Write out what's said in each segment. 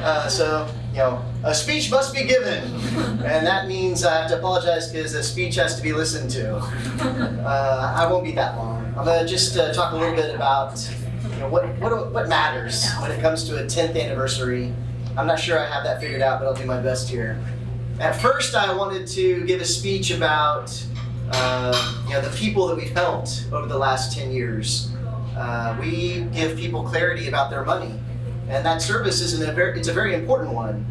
A speech must be given, and that means I have to apologize because a speech has to be listened to. I won't be that long. I'm going to just talk a little bit about what matters when it comes to a 10th anniversary. I'm not sure I have that figured out, but I'll do my best here. At first, I wanted to give a speech about the people that we've helped over the last 10 years. We give people clarity about their money, and that service it's a very important one.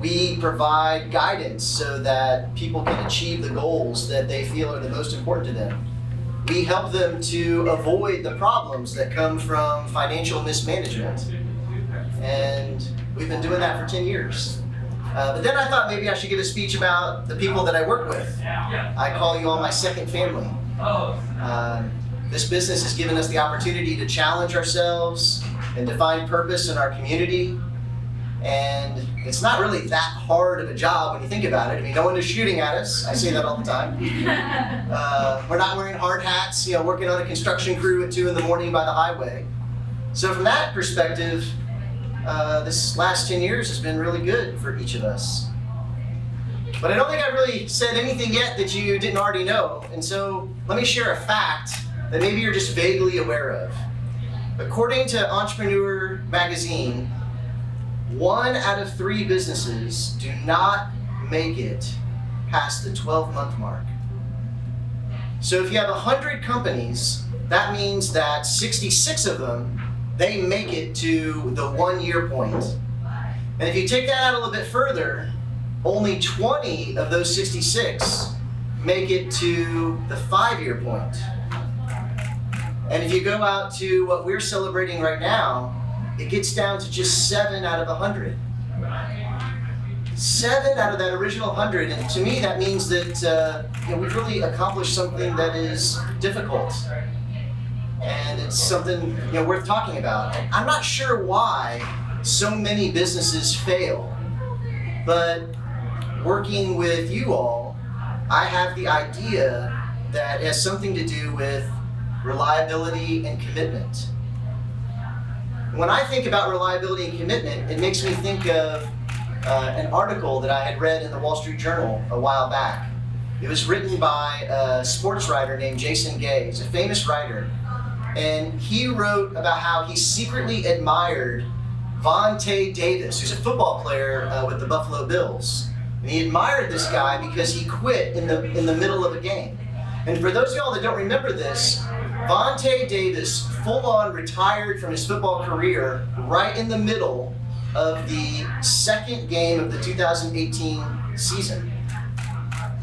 We provide guidance so that people can achieve the goals that they feel are the most important to them. We help them to avoid the problems that come from financial mismanagement, and we've been doing that for 10 years. But then I thought maybe I should give a speech about the people that I work with. I call you all my second family. This business has given us the opportunity to challenge ourselves and to find purpose in our community. And it's not really that hard of a job when you think about it. I mean, no one is shooting at us. I say that all the time. We're not wearing hard hats, working on a construction crew at 2 a.m. by the highway. So from that perspective, this last 10 years has been really good for each of us. But I don't think I've really said anything yet that you didn't already know. And so let me share a fact that maybe you're just vaguely aware of. According to Entrepreneur magazine, 1 out of 3 businesses do not make it past the 12-month mark. So if you have 100 companies, that means that 66 of them, they make it to the 1-year point. And if you take that out a little bit further, only 20 of those 66 make it to the 5-year point. And if you go out to what we're celebrating right now, it gets down to just 7 out of 100. 7 out of that original 100, and to me that means that we've really accomplished something that is difficult. And it's something worth talking about. And I'm not sure why so many businesses fail, but working with you all, I have the idea that it has something to do with reliability and commitment. When I think about reliability and commitment, it makes me think of an article that I had read in the Wall Street Journal a while back. It was written by a sports writer named Jason Gay. He's a famous writer. And he wrote about how he secretly admired Vontae Davis, who's a football player with the Buffalo Bills. And he admired this guy because he quit in the middle of a game. And for those of y'all that don't remember this, Vontae Davis full-on retired from his football career right in the middle of the second game of the 2018 season.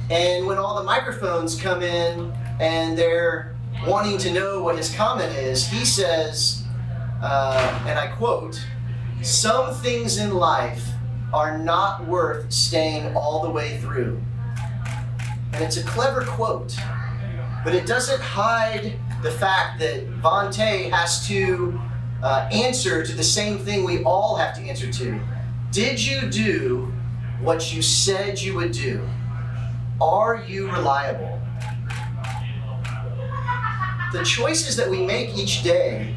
And when all the microphones come in and they're wanting to know what his comment is, he says, and I quote, "Some things in life are not worth staying all the way through." And it's a clever quote, but it doesn't hide the fact that Vontae has to answer to the same thing we all have to answer to. Did you do what you said you would do? Are you reliable? The choices that we make each day,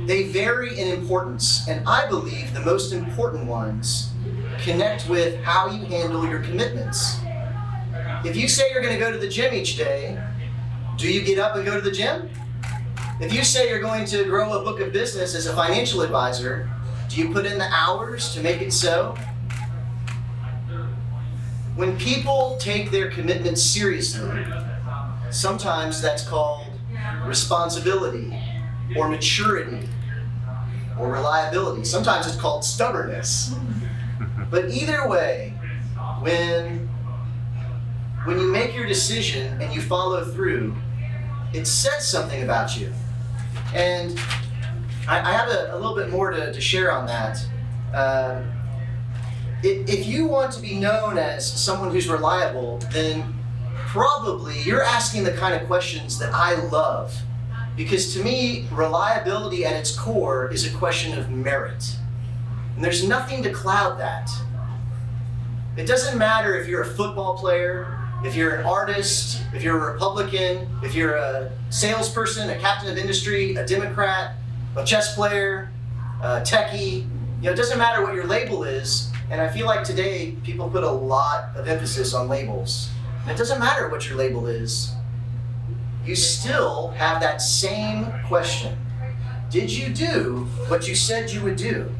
they vary in importance, and I believe the most important ones connect with how you handle your commitments. If you say you're going to go to the gym each day, do you get up and go to the gym? If you say you're going to grow a book of business as a financial advisor, do you put in the hours to make it so? When people take their commitments seriously, sometimes that's called responsibility or maturity or reliability. Sometimes it's called stubbornness. But either way, when you make your decision and you follow through, it says something about you. And I have a little bit more to share on that. If you want to be known as someone who's reliable, then probably you're asking the kind of questions that I love. Because to me, reliability at its core is a question of merit. And there's nothing to cloud that. It doesn't matter if you're a football player, if you're an artist, if you're a Republican, if you're a salesperson, a captain of industry, a Democrat, a chess player, techie. It doesn't matter what your label is. And I feel like today people put a lot of emphasis on labels. And it doesn't matter what your label is. You still have that same question. Did you do what you said you would do?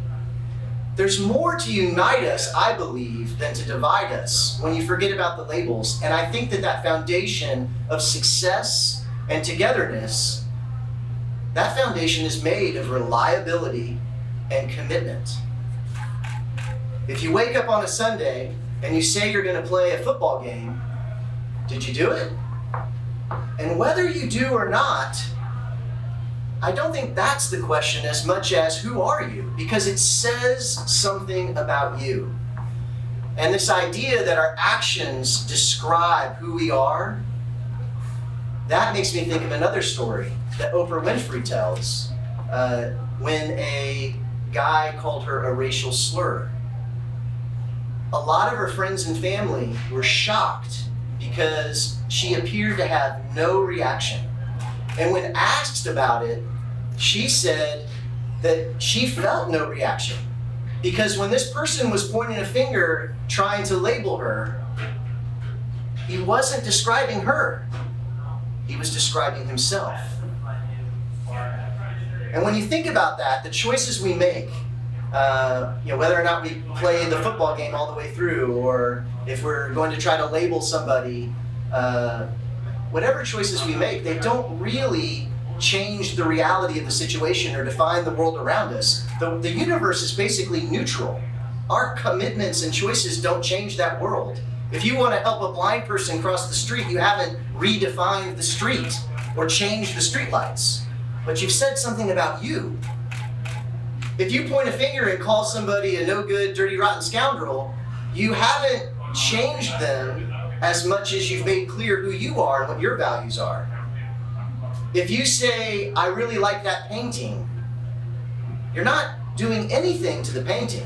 There's more to unite us, I believe, than to divide us when you forget about the labels. And I think that foundation of success and togetherness, that foundation is made of reliability and commitment. If you wake up on a Sunday and you say you're going to play a football game, did you do it? And whether you do or not, I don't think that's the question as much as who are you? Because it says something about you. And this idea that our actions describe who we are, that makes me think of another story that Oprah Winfrey tells when a guy called her a racial slur. A lot of her friends and family were shocked because she appeared to have no reaction. And when asked about it, she said that she felt no reaction. Because when this person was pointing a finger trying to label her, he wasn't describing her. He was describing himself. And when you think about that, the choices we make, whether or not we play the football game all the way through, or if we're going to try to label somebody, whatever choices we make, they don't really change the reality of the situation or define the world around us. The universe is basically neutral. Our commitments and choices don't change that world. If you want to help a blind person cross the street, you haven't redefined the street or changed the streetlights, but you've said something about you. If you point a finger and call somebody a no-good, dirty, rotten scoundrel, you haven't changed them as much as you've made clear who you are and what your values are. If you say, I really like that painting, you're not doing anything to the painting,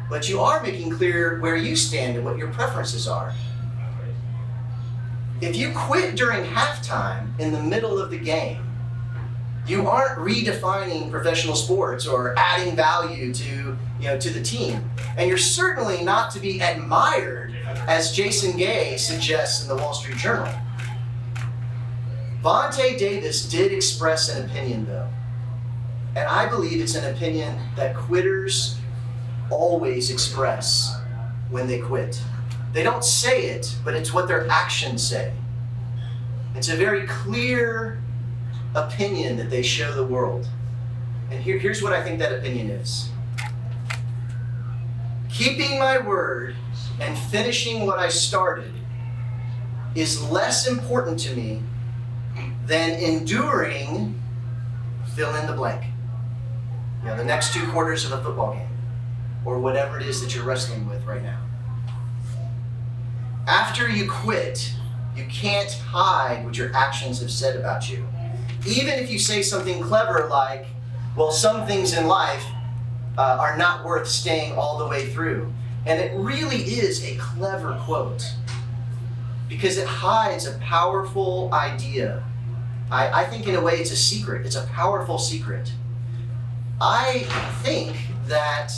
but you are making clear where you stand and what your preferences are. If you quit during halftime in the middle of the game, you aren't redefining professional sports or adding value to the team. And you're certainly not to be admired, as Jason Gay suggests in the Wall Street Journal. Vontae Davis did express an opinion, though. And I believe it's an opinion that quitters always express when they quit. They don't say it, but it's what their actions say. It's a very clear opinion that they show the world. And here's what I think that opinion is. Keeping my word and finishing what I started is less important to me than enduring fill in the blank. The next 2 quarters of a football game, or whatever it is that you're wrestling with right now. After you quit, you can't hide what your actions have said about you. Even if you say something clever like, well, some things in life are not worth staying all the way through. And it really is a clever quote because it hides a powerful idea. I think in a way it's a secret. It's a powerful secret. I think that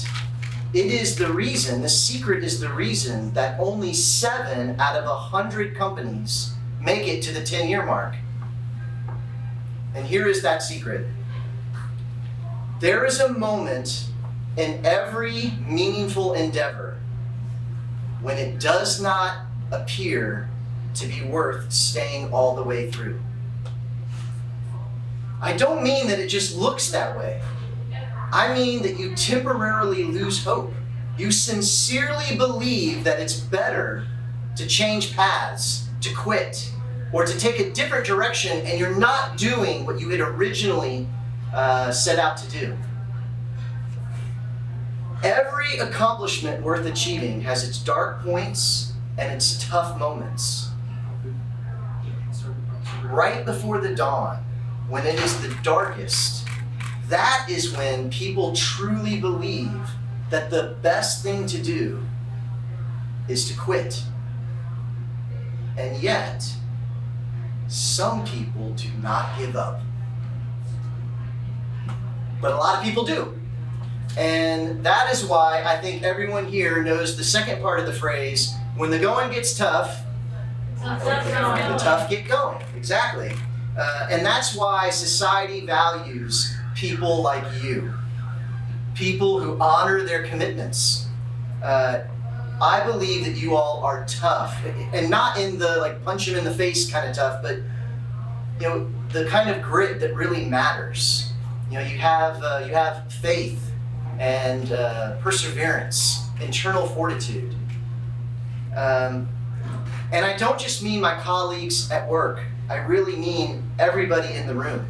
it is the reason, the secret is the reason that only 7 out of 100 companies make it to the 10-year mark. And here is that secret. There is a moment in every meaningful endeavor when it does not appear to be worth staying all the way through. I don't mean that it just looks that way. I mean that you temporarily lose hope. You sincerely believe that it's better to change paths, to quit, or to take a different direction, and you're not doing what you had originally set out to do. Every accomplishment worth achieving has its dark points and its tough moments. Right before the dawn, when it is the darkest, that is when people truly believe that the best thing to do is to quit. And yet, some people do not give up. but a lot of people do. And that is why I think everyone here knows the second part of the phrase, when the going gets tough, the tough get going. Exactly. And that's why society values people like you. People who honor their commitments. I believe that you all are tough, and not in the like punch him in the face kind of tough, but you know, the kind of grit that really matters. You know, you have faith and perseverance, internal fortitude. And I don't just mean my colleagues at work. I really mean everybody in the room,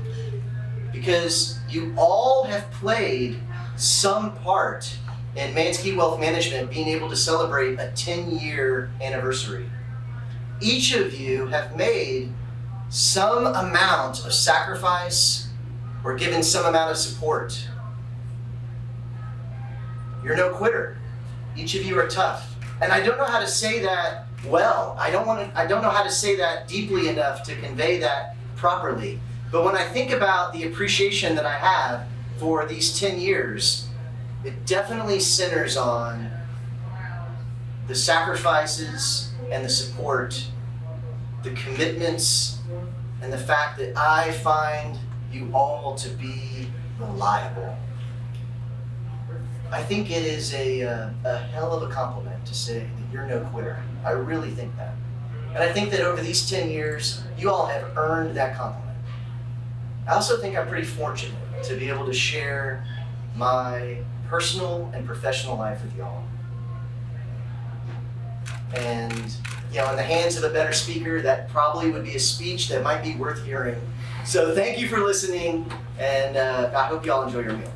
because you all have played some part in Manske Wealth Management being able to celebrate a 10-year anniversary. Each of you have made some amount of sacrifice or given some amount of support. You're no quitter. Each of you are tough. And I don't know how to say that well. I don't know how to say that deeply enough to convey that properly. But when I think about the appreciation that I have for these 10 years, it definitely centers on the sacrifices and the support, the commitments, and the fact that I find you all to be reliable. I think it is a hell of a compliment to say that you're no quitter. I really think that. And I think that over these 10 years, you all have earned that compliment. I also think I'm pretty fortunate to be able to share my personal and professional life with y'all. And you know, in the hands of a better speaker, that probably would be a speech that might be worth hearing. So thank you for listening, and I hope y'all enjoy your meal.